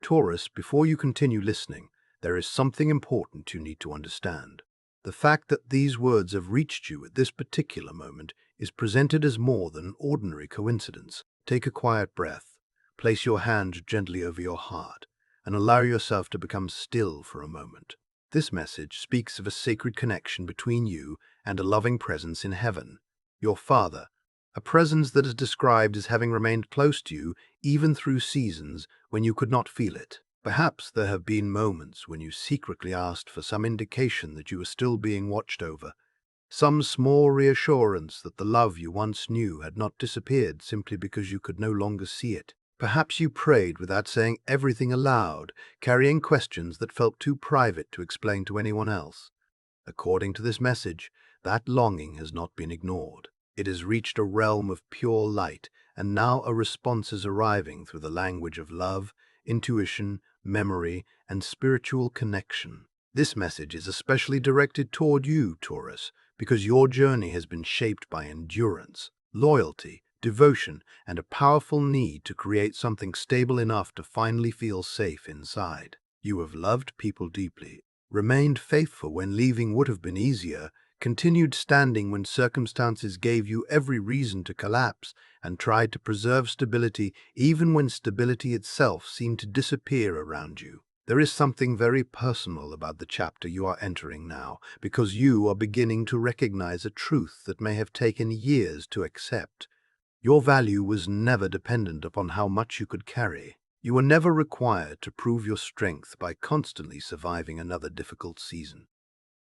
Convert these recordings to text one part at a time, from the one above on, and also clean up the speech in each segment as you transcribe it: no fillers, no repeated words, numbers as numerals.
Taurus, before you continue listening, there is something important you need to understand. The fact that these words have reached you at this particular moment is presented as more than an ordinary coincidence. Take a quiet breath, place your hand gently over your heart, and allow yourself to become still for a moment. This message speaks of a sacred connection between you and a loving presence in heaven, your Father, a presence that is described as having remained close to you even through seasons when you could not feel it. Perhaps there have been moments when you secretly asked for some indication that you were still being watched over, some small reassurance that the love you once knew had not disappeared simply because you could no longer see it. Perhaps you prayed without saying everything aloud, carrying questions that felt too private to explain to anyone else. According to this message, that longing has not been ignored. It has reached a realm of pure light, and now a response is arriving through the language of love, intuition, memory, and spiritual connection. This message is especially directed toward you, Taurus, because your journey has been shaped by endurance, loyalty, devotion, and a powerful need to create something stable enough to finally feel safe inside. You have loved people deeply, remained faithful when leaving would have been easier, continued standing when circumstances gave you every reason to collapse, and tried to preserve stability even when stability itself seemed to disappear around you. There is something very personal about the chapter you are entering now, because you are beginning to recognize a truth that may have taken years to accept. Your value was never dependent upon how much you could carry. You were never required to prove your strength by constantly surviving another difficult season.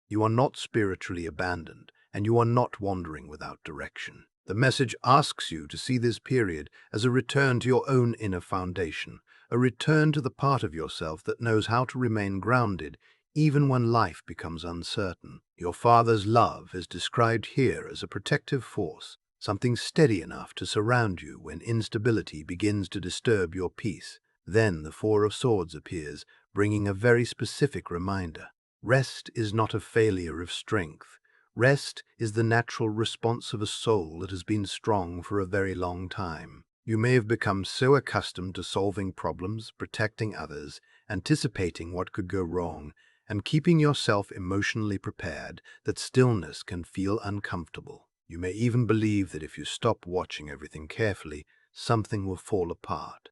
You are not spiritually abandoned, and you are not wandering without direction. The message asks you to see this period as a return to your own inner foundation, a return to the part of yourself that knows how to remain grounded even when life becomes uncertain. Your Father's love is described here as a protective force, something steady enough to surround you when instability begins to disturb your peace. Then the Four of Swords appears, bringing a very specific reminder. Rest is not a failure of strength. Rest is the natural response of a soul that has been strong for a very long time. You may have become so accustomed to solving problems, protecting others, anticipating what could go wrong, and keeping yourself emotionally prepared that stillness can feel uncomfortable. You may even believe that if you stop watching everything carefully, something will fall apart.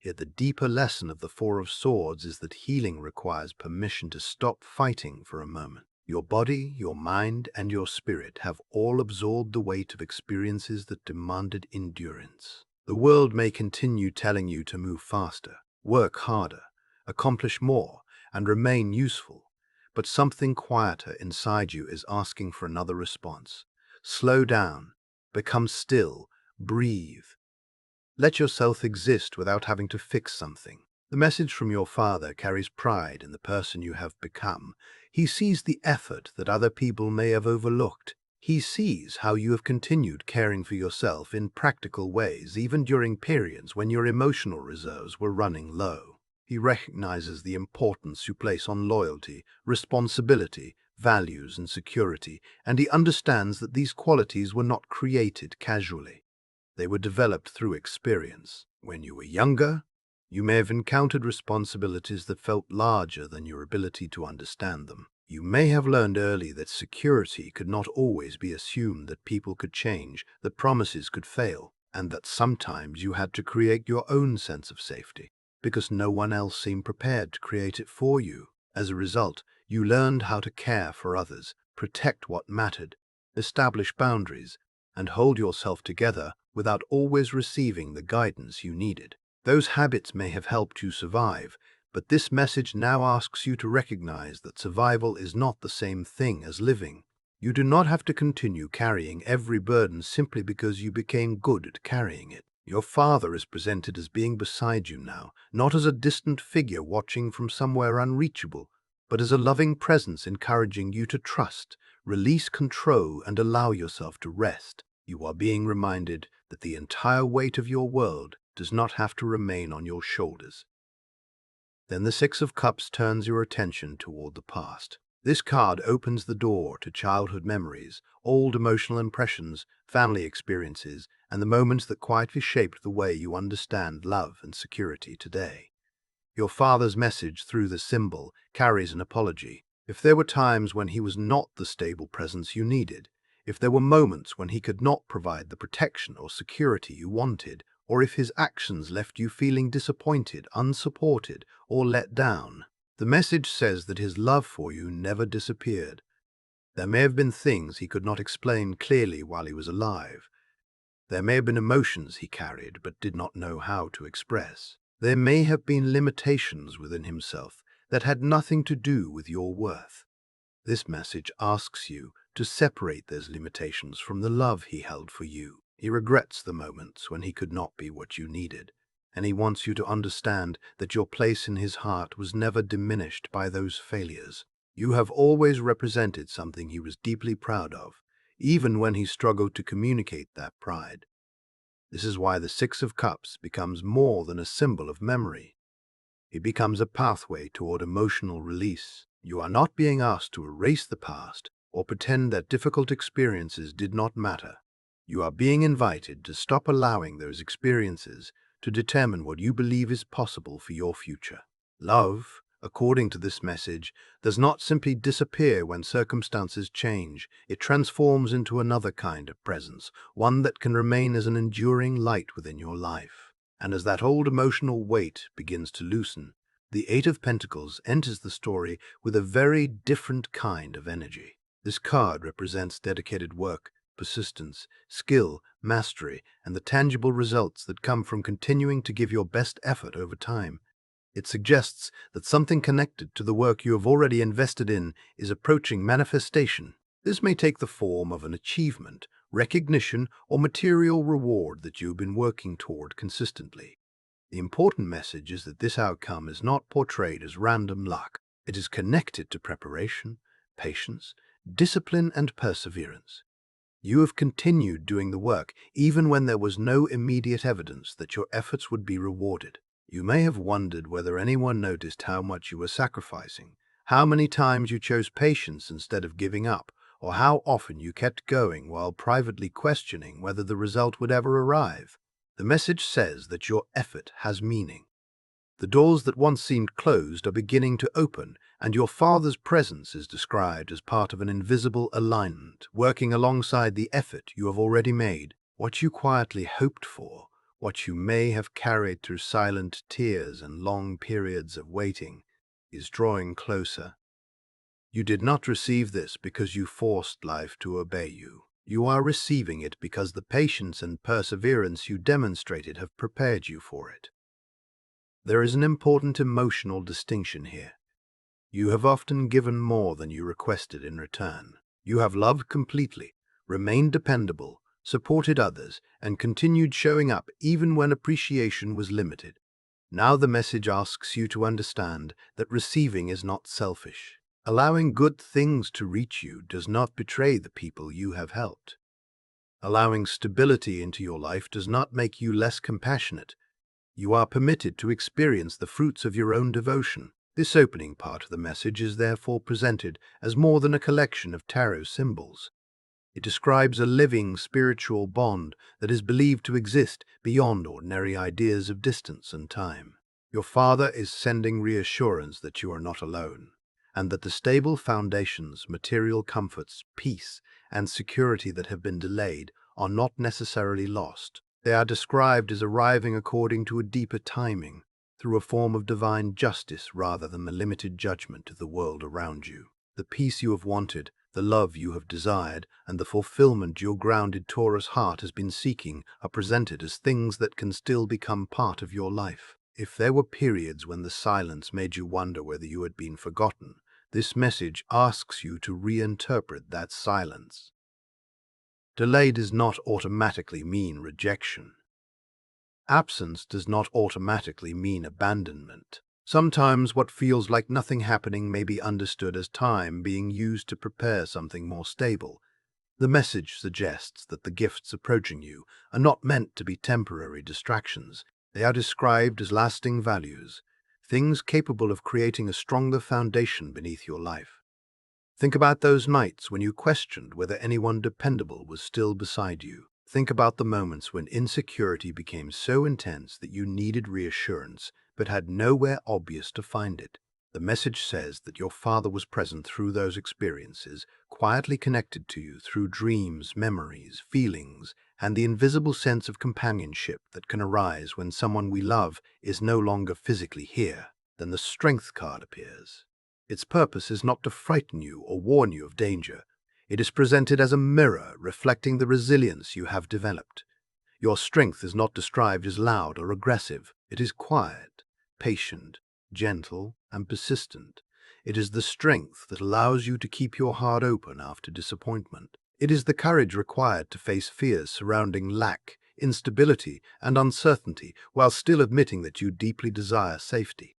Yet the deeper lesson of the Four of Swords is that healing requires permission to stop fighting for a moment. Your body, your mind, and your spirit have all absorbed the weight of experiences that demanded endurance. The world may continue telling you to move faster, work harder, accomplish more, and remain useful, but something quieter inside you is asking for another response. Slow down, become still, breathe. Let yourself exist without having to fix something. The message from your Father carries pride in the person you have become. He sees the effort that other people may have overlooked. He sees how you have continued caring for yourself in practical ways, even during periods when your emotional reserves were running low. He recognizes the importance you place on loyalty, responsibility, values, and security, and he understands that these qualities were not created casually. They were developed through experience. When you were younger, you may have encountered responsibilities that felt larger than your ability to understand them. You may have learned early that security could not always be assumed, that people could change, that promises could fail, and that sometimes you had to create your own sense of safety, because no one else seemed prepared to create it for you. As a result, you learned how to care for others, protect what mattered, establish boundaries, and hold yourself together without always receiving the guidance you needed. Those habits may have helped you survive, but this message now asks you to recognize that survival is not the same thing as living. You do not have to continue carrying every burden simply because you became good at carrying it. Your Father is presented as being beside you now, not as a distant figure watching from somewhere unreachable, but as a loving presence encouraging you to trust, release control, and allow yourself to rest. You are being reminded that the entire weight of your world does not have to remain on your shoulders. Then the Six of Cups turns your attention toward the past. This card opens the door to childhood memories, old emotional impressions, family experiences, and the moments that quietly shaped the way you understand love and security today. Your father's message through the symbol carries an apology. If there were times when he was not the stable presence you needed, if there were moments when he could not provide the protection or security you wanted, or if his actions left you feeling disappointed, unsupported, or let down, the message says that his love for you never disappeared. There may have been things he could not explain clearly while he was alive. There may have been emotions he carried but did not know how to express. There may have been limitations within himself that had nothing to do with your worth. This message asks you to separate those limitations from the love he held for you. He regrets the moments when he could not be what you needed, and he wants you to understand that your place in his heart was never diminished by those failures. You have always represented something he was deeply proud of, even when he struggled to communicate that pride. This is why the Six of Cups becomes more than a symbol of memory. It becomes a pathway toward emotional release. You are not being asked to erase the past or pretend that difficult experiences did not matter. You are being invited to stop allowing those experiences to determine what you believe is possible for your future. Love, according to this message, does not simply disappear when circumstances change. It transforms into another kind of presence, one that can remain as an enduring light within your life. And as that old emotional weight begins to loosen, the Eight of Pentacles enters the story with a very different kind of energy. This card represents dedicated work, persistence, skill, mastery, and the tangible results that come from continuing to give your best effort over time. It suggests that something connected to the work you have already invested in is approaching manifestation. This may take the form of an achievement, recognition, or material reward that you've been working toward consistently. The important message is that this outcome is not portrayed as random luck. It is connected to preparation, patience, discipline, and perseverance. You have continued doing the work even when there was no immediate evidence that your efforts would be rewarded. You may have wondered whether anyone noticed how much you were sacrificing, how many times you chose patience instead of giving up, or how often you kept going while privately questioning whether the result would ever arrive. The message says that your effort has meaning. The doors that once seemed closed are beginning to open, and your father's presence is described as part of an invisible alignment, working alongside the effort you have already made. What you quietly hoped for, what you may have carried through silent tears and long periods of waiting, is drawing closer. You did not receive this because you forced life to obey you. You are receiving it because the patience and perseverance you demonstrated have prepared you for it. There is an important emotional distinction here. You have often given more than you requested in return. You have loved completely, remained dependable, supported others, and continued showing up even when appreciation was limited. Now the message asks you to understand that receiving is not selfish. Allowing good things to reach you does not betray the people you have helped. Allowing stability into your life does not make you less compassionate. You are permitted to experience the fruits of your own devotion. This opening part of the message is therefore presented as more than a collection of tarot symbols. It describes a living spiritual bond that is believed to exist beyond ordinary ideas of distance and time. Your father is sending reassurance that you are not alone, and that the stable foundations, material comforts, peace, and security that have been delayed are not necessarily lost. They are described as arriving according to a deeper timing, through a form of divine justice rather than the limited judgment of the world around you. The peace you have wanted, the love you have desired, and the fulfillment your grounded Taurus heart has been seeking are presented as things that can still become part of your life. If there were periods when the silence made you wonder whether you had been forgotten, this message asks you to reinterpret that silence. Delay does not automatically mean rejection. Absence does not automatically mean abandonment. Sometimes what feels like nothing happening may be understood as time being used to prepare something more stable. The message suggests that the gifts approaching you are not meant to be temporary distractions. They are described as lasting values, things capable of creating a stronger foundation beneath your life. Think about those nights when you questioned whether anyone dependable was still beside you. Think about the moments when insecurity became so intense that you needed reassurance, but had nowhere obvious to find it. The message says that your father was present through those experiences, quietly connected to you through dreams, memories, feelings, and the invisible sense of companionship that can arise when someone we love is no longer physically here. Then the Strength card appears. Its purpose is not to frighten you or warn you of danger. It is presented as a mirror reflecting the resilience you have developed. Your strength is not described as loud or aggressive. It is quiet, patient, gentle, and persistent. It is the strength that allows you to keep your heart open after disappointment. It is the courage required to face fears surrounding lack, instability, and uncertainty while still admitting that you deeply desire safety.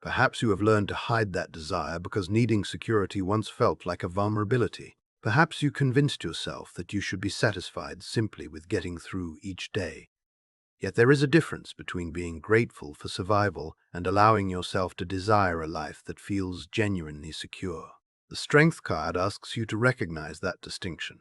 Perhaps you have learned to hide that desire because needing security once felt like a vulnerability. Perhaps you convinced yourself that you should be satisfied simply with getting through each day. Yet there is a difference between being grateful for survival and allowing yourself to desire a life that feels genuinely secure. The Strength card asks you to recognize that distinction.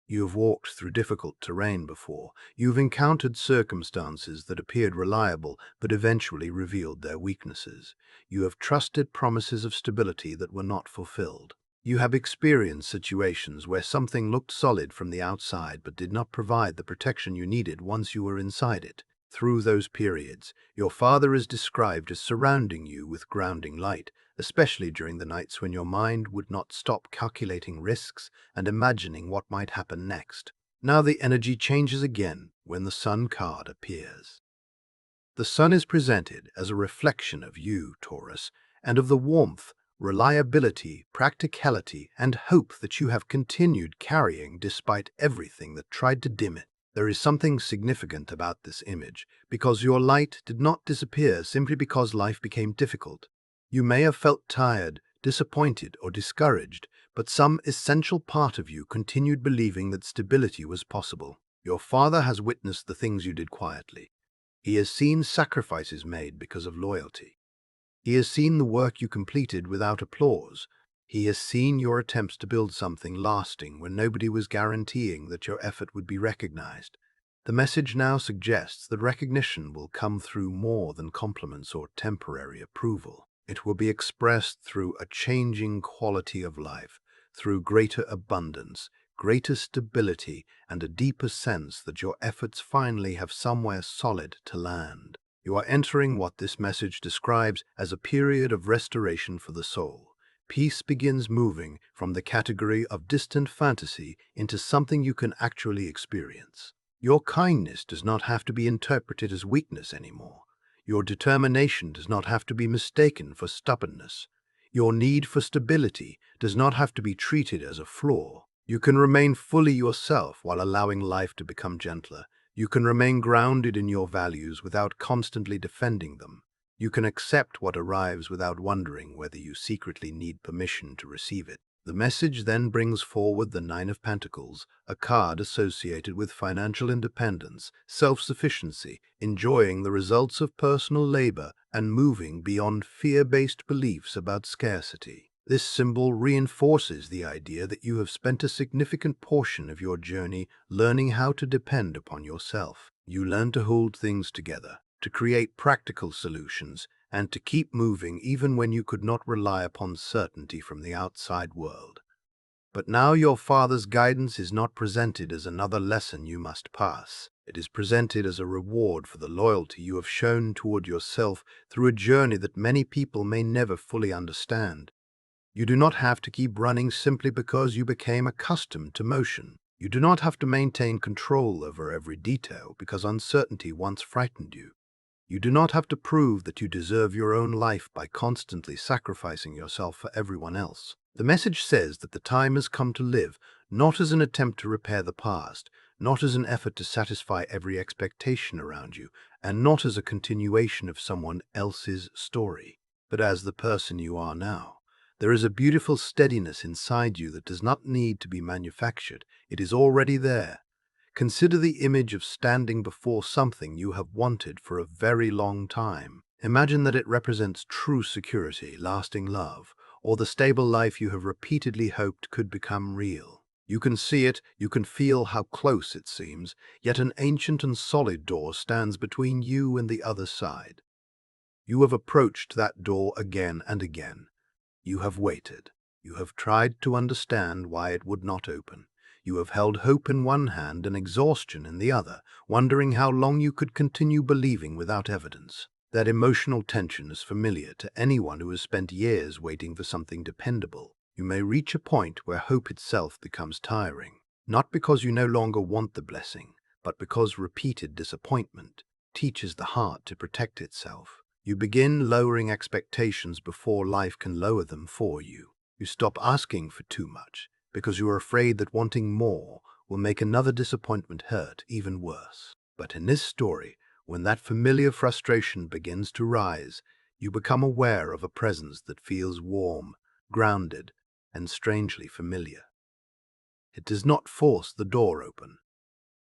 You have walked through difficult terrain before. You've encountered circumstances that appeared reliable but eventually revealed their weaknesses. You have trusted promises of stability that were not fulfilled. You have experienced situations where something looked solid from the outside but did not provide the protection you needed once you were inside it. Through those periods, your father is described as surrounding you with grounding light, especially during the nights when your mind would not stop calculating risks and imagining what might happen next. Now the energy changes again when the Sun card appears. The Sun is presented as a reflection of you, Taurus, and of the warmth, reliability, practicality, and hope that you have continued carrying despite everything that tried to dim it. There is something significant about this image, because your light did not disappear simply because life became difficult. You may have felt tired, disappointed, or discouraged, but some essential part of you continued believing that stability was possible. Your father has witnessed the things you did quietly. He has seen sacrifices made because of loyalty. He has seen the work you completed without applause. He has seen your attempts to build something lasting when nobody was guaranteeing that your effort would be recognized. The message now suggests that recognition will come through more than compliments or temporary approval. It will be expressed through a changing quality of life, through greater abundance, greater stability, and a deeper sense that your efforts finally have somewhere solid to land. You are entering what this message describes as a period of restoration for the soul. Peace begins moving from the category of distant fantasy into something you can actually experience. Your kindness does not have to be interpreted as weakness anymore. Your determination does not have to be mistaken for stubbornness. Your need for stability does not have to be treated as a flaw. You can remain fully yourself while allowing life to become gentler. You can remain grounded in your values without constantly defending them. You can accept what arrives without wondering whether you secretly need permission to receive it. The message then brings forward the Nine of Pentacles, a card associated with financial independence, self-sufficiency, enjoying the results of personal labor, and moving beyond fear-based beliefs about scarcity. This symbol reinforces the idea that you have spent a significant portion of your journey learning how to depend upon yourself. You learn to hold things together, to create practical solutions, and to keep moving even when you could not rely upon certainty from the outside world. But now your father's guidance is not presented as another lesson you must pass. It is presented as a reward for the loyalty you have shown toward yourself through a journey that many people may never fully understand. You do not have to keep running simply because you became accustomed to motion. You do not have to maintain control over every detail because uncertainty once frightened you. You do not have to prove that you deserve your own life by constantly sacrificing yourself for everyone else. The message says that the time has come to live, not as an attempt to repair the past, not as an effort to satisfy every expectation around you, and not as a continuation of someone else's story, but as the person you are now. There is a beautiful steadiness inside you that does not need to be manufactured. It is already there. Consider the image of standing before something you have wanted for a very long time. Imagine that it represents true security, lasting love, or the stable life you have repeatedly hoped could become real. You can see it, you can feel how close it seems, yet an ancient and solid door stands between you and the other side. You have approached that door again and again. You have waited. You have tried to understand why it would not open. You have held hope in one hand and exhaustion in the other, wondering how long you could continue believing without evidence. That emotional tension is familiar to anyone who has spent years waiting for something dependable. You may reach a point where hope itself becomes tiring, not because you no longer want the blessing, but because repeated disappointment teaches the heart to protect itself. You begin lowering expectations before life can lower them for you. You stop asking for too much because you are afraid that wanting more will make another disappointment hurt even worse. But in this story, when that familiar frustration begins to rise, you become aware of a presence that feels warm, grounded, and strangely familiar. It does not force the door open.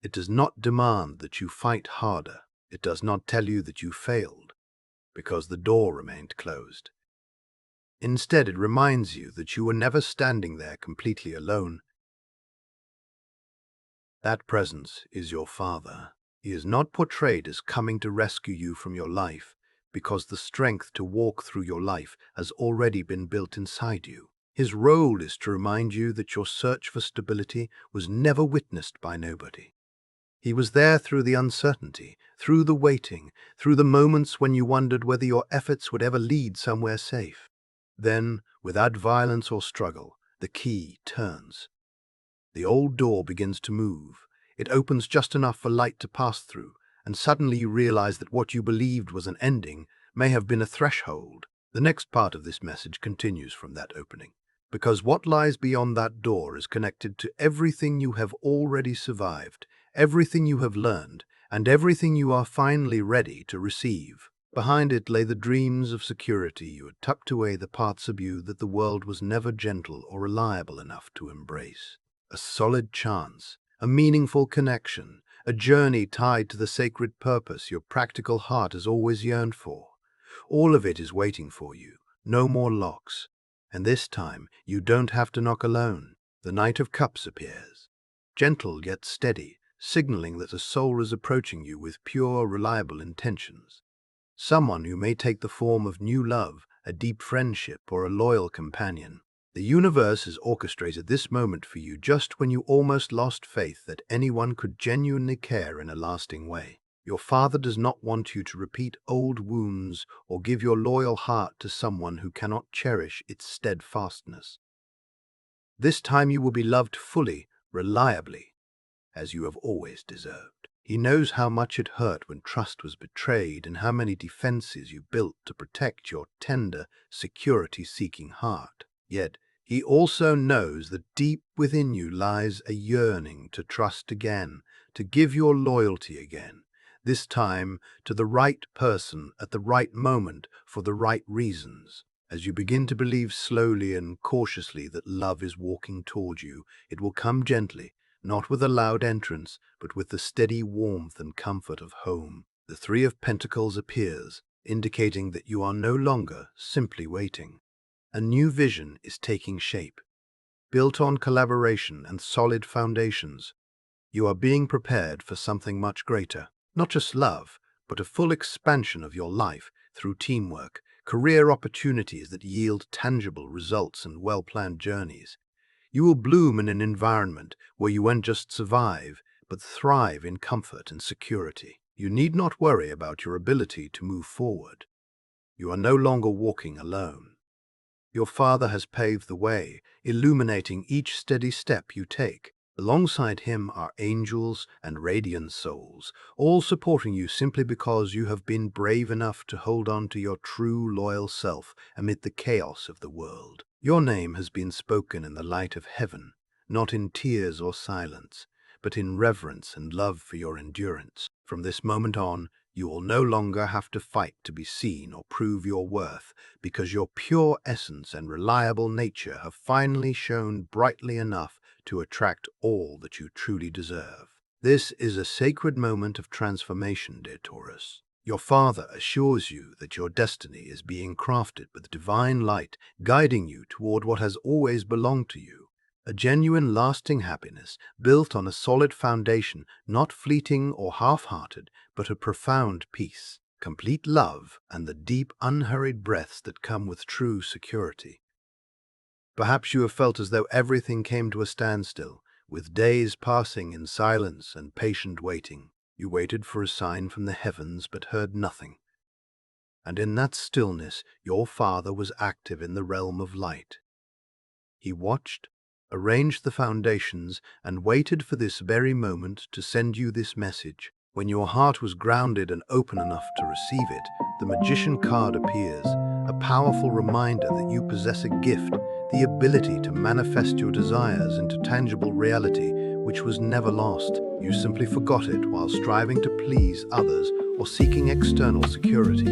It does not demand that you fight harder. It does not tell you that you failed because the door remained closed. Instead, it reminds you that you were never standing there completely alone. That presence is your Father. He is not portrayed as coming to rescue you from your life, because the strength to walk through your life has already been built inside you. His role is to remind you that your search for stability was never witnessed by nobody. He was there through the uncertainty, through the waiting, through the moments when you wondered whether your efforts would ever lead somewhere safe. Then, without violence or struggle, the key turns. The old door begins to move. It opens just enough for light to pass through, and suddenly you realize that what you believed was an ending may have been a threshold. The next part of this message continues from that opening, because what lies beyond that door is connected to everything you have already survived, everything you have learned, and everything you are finally ready to receive. Behind it lay the dreams of security. You had tucked away the parts of you that the world was never gentle or reliable enough to embrace. A solid chance, a meaningful connection, a journey tied to the sacred purpose your practical heart has always yearned for. All of it is waiting for you, no more locks. And this time, you don't have to knock alone. The Knight of Cups appears, gentle yet steady, signaling that a soul is approaching you with pure, reliable intentions. Someone who may take the form of new love, a deep friendship, or a loyal companion. The universe has orchestrated this moment for you just when you almost lost faith that anyone could genuinely care in a lasting way. Your Father does not want you to repeat old wounds or give your loyal heart to someone who cannot cherish its steadfastness. This time you will be loved fully, reliably, as you have always deserved. He knows how much it hurt when trust was betrayed and how many defenses you built to protect your tender, security-seeking heart. Yet, he also knows that deep within you lies a yearning to trust again, to give your loyalty again, this time to the right person at the right moment for the right reasons. As you begin to believe slowly and cautiously that love is walking toward you, it will come gently, not with a loud entrance, but with the steady warmth and comfort of home. The Three of Pentacles appears, indicating that you are no longer simply waiting. A new vision is taking shape. Built on collaboration and solid foundations, you are being prepared for something much greater. Not just love, but a full expansion of your life through teamwork, career opportunities that yield tangible results and well-planned journeys. You will bloom in an environment where you won't just survive, but thrive in comfort and security. You need not worry about your ability to move forward. You are no longer walking alone. Your Father has paved the way, illuminating each steady step you take. Alongside him are angels and radiant souls, all supporting you simply because you have been brave enough to hold on to your true, loyal self amid the chaos of the world. Your name has been spoken in the light of heaven, not in tears or silence, but in reverence and love for your endurance. From this moment on, you will no longer have to fight to be seen or prove your worth, because your pure essence and reliable nature have finally shone brightly enough to attract all that you truly deserve. This is a sacred moment of transformation, dear Taurus. Your Father assures you that your destiny is being crafted with divine light, guiding you toward what has always belonged to you. A genuine, lasting happiness built on a solid foundation, not fleeting or half-hearted, but a profound peace. complete love, and the deep, unhurried breaths that come with true security. Perhaps you have felt as though everything came to a standstill, with days passing in silence and patient waiting. You waited for a sign from the heavens but heard nothing. And in that stillness, your father was active in the realm of light. He watched, arranged the foundations, and waited for this very moment to send you this message. When your heart was grounded and open enough to receive it, the magician card appears, a powerful reminder that you possess a gift, the ability to manifest your desires into tangible reality, which was never lost. You simply forgot it while striving to please others or seeking external security.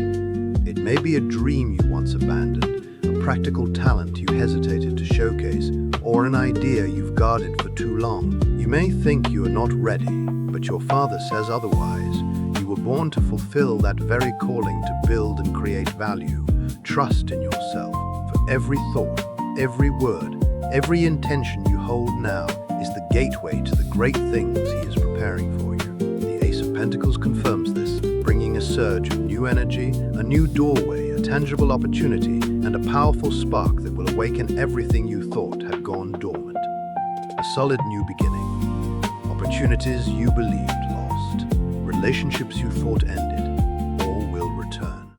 It may be a dream you once abandoned, a practical talent you hesitated to showcase, or an idea you've guarded for too long. You may think you are not ready, but your father says otherwise. You were born to fulfill that very calling to build and create value. Trust in yourself, for every thought, every word, every intention you hold now is the gateway to the great things he is preparing for you. The Ace of Pentacles confirms this, bringing a surge of new energy, a new doorway, a tangible opportunity, and a powerful spark that will awaken everything you thought had gone dormant. A solid new beginning. Opportunities you believed lost. Relationships you thought ended. All will return.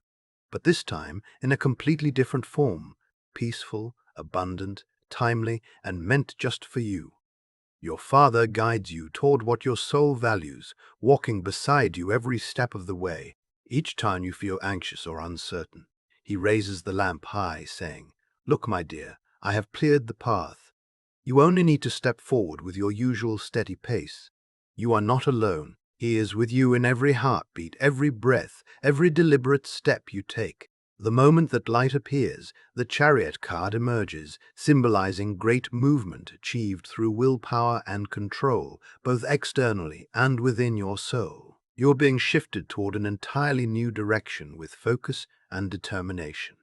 But this time in a completely different form. Peaceful, abundant, timely, and meant just for you. Your father guides you toward what your soul values, walking beside you every step of the way. Each time you feel anxious or uncertain, he raises the lamp high, saying, "Look, my dear, I have cleared the path. You only need to step forward with your usual steady pace. You are not alone. He is with you in every heartbeat, every breath, every deliberate step you take." The moment that light appears, the Chariot card emerges, symbolizing great movement achieved through willpower and control, both externally and within your soul. You're being shifted toward an entirely new direction with focus and determination.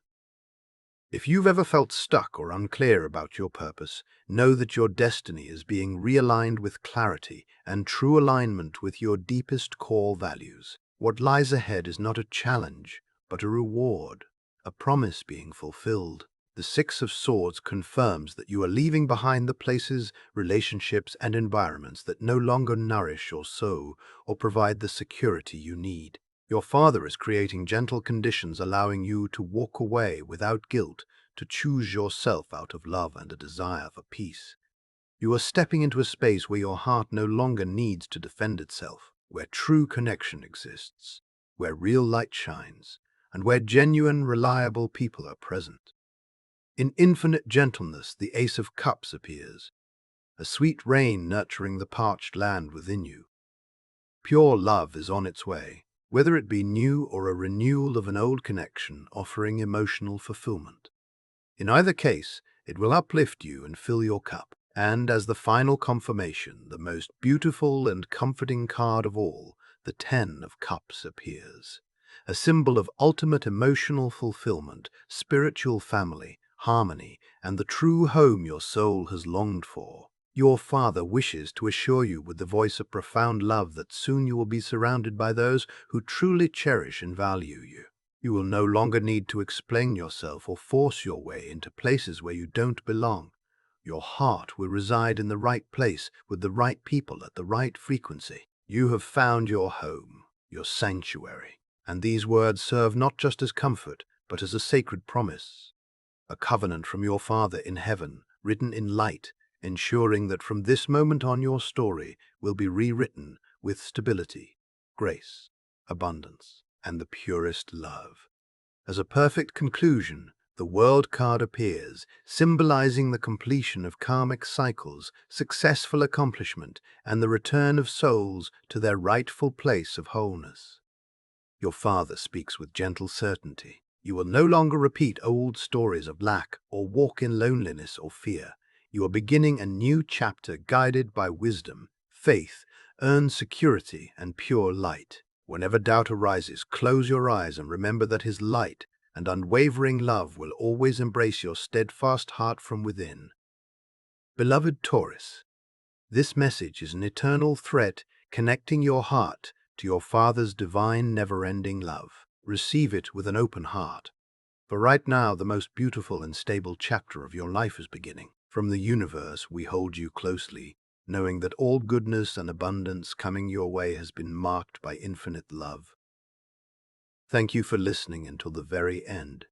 If you've ever felt stuck or unclear about your purpose, know that your destiny is being realigned with clarity and true alignment with your deepest core values. What lies ahead is not a challenge, but a reward, a promise being fulfilled. The Six of Swords confirms that you are leaving behind the places, relationships, and environments that no longer nourish your soul or provide the security you need. Your father is creating gentle conditions allowing you to walk away without guilt, to choose yourself out of love and a desire for peace. You are stepping into a space where your heart no longer needs to defend itself, where true connection exists, where real light shines, and where genuine, reliable people are present. In infinite gentleness, the Ace of Cups appears, a sweet rain nurturing the parched land within you. Pure love is on its way, whether it be new or a renewal of an old connection offering emotional fulfillment. In either case, it will uplift you and fill your cup. And as the final confirmation, the most beautiful and comforting card of all, the Ten of Cups appears, a symbol of ultimate emotional fulfillment, spiritual family, harmony, and the true home your soul has longed for. Your father wishes to assure you with the voice of profound love that soon you will be surrounded by those who truly cherish and value you. You will no longer need to explain yourself or force your way into places where you don't belong. Your heart will reside in the right place with the right people at the right frequency. You have found your home, your sanctuary, and these words serve not just as comfort, but as a sacred promise, a covenant from your Father in heaven, written in light, ensuring that from this moment on your story will be rewritten with stability, grace, abundance, and the purest love. As a perfect conclusion, the World card appears, symbolizing the completion of karmic cycles, successful accomplishment, and the return of souls to their rightful place of wholeness. Your father speaks with gentle certainty. You will no longer repeat old stories of lack or walk in loneliness or fear. You are beginning a new chapter guided by wisdom, faith, earned security, and pure light. Whenever doubt arises, close your eyes and remember that his light and unwavering love will always embrace your steadfast heart from within. Beloved Taurus, this message is an eternal thread connecting your heart to your Father's divine, never-ending love. Receive it with an open heart. For right now, the most beautiful and stable chapter of your life is beginning. From the universe, we hold you closely, knowing that all goodness and abundance coming your way has been marked by infinite love. Thank you for listening until the very end.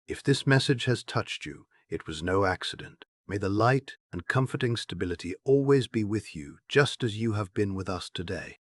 If this message has touched you, it was no accident. May the light and comforting stability always be with you, just as you have been with us today.